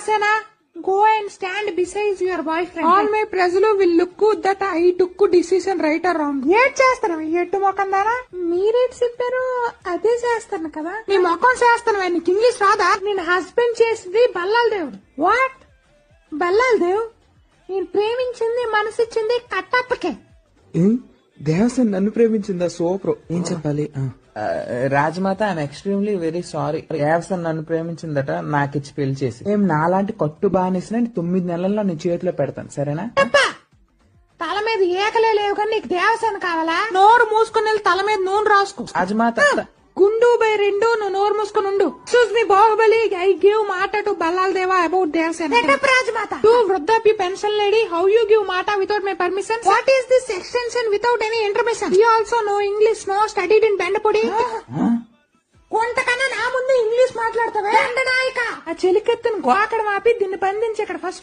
Devasena, go and stand beside your boyfriend. All my ప్రజలు will look that I took decision right or wrong. ఏం చేస్తాను ఎట్టు మొఖం దానా? మీరేటి చెప్పారు? అదే చేస్తాను కదా. నీ మొఖం చేస్తాను. నీకు ఇంగ్లీష్ రాదా? నేను హస్బెండ్ చేసింది బల్లాల దేవుడు. వాట్? బల్లాల దేవ్? నేను ప్రేమించింది మనసిచ్చింది కట్టప్పకే. దేవసేన నన్ను ప్రేమించిందా? సూపర్. ఏం చెప్పాలి? Rajamata I'm extremely very sorry. Devasena నన్ను ప్రేమించిందట, నాకిచ్చి పెళ్లి చేసి. ఏం నాలాంటి కట్టు బానిసిన 9 నెలల్లో నీ చేతిలో పెడతాను, సరేనా? తల మీద ఏకలే లేవు కానీ నీకు దేవసేన కావాలా? నోరు మూసుకుని వెళ్ళి తల మీద నూనె రాసుకో. రాజమాత గుండు బై 2 నువ్వు నోరు మూసుకుని ఉండు. Excuse me Baahubali, I give మాట to Bhallala Deva about Devasena. Rajamata to వృద్ధాప్య pension lady, how you give మాట without my permission? What is this extension without any intermission? You also no English, no studied in బెండపొడి. కొంతకన్నా నా ముందు ఇంగ్లీష్ మాట్లాడతావే నాయక. ఆ చెలికెత్తును గోకడం ఆపి దీన్ని బంధించి ఇక్కడ ఫస్ట్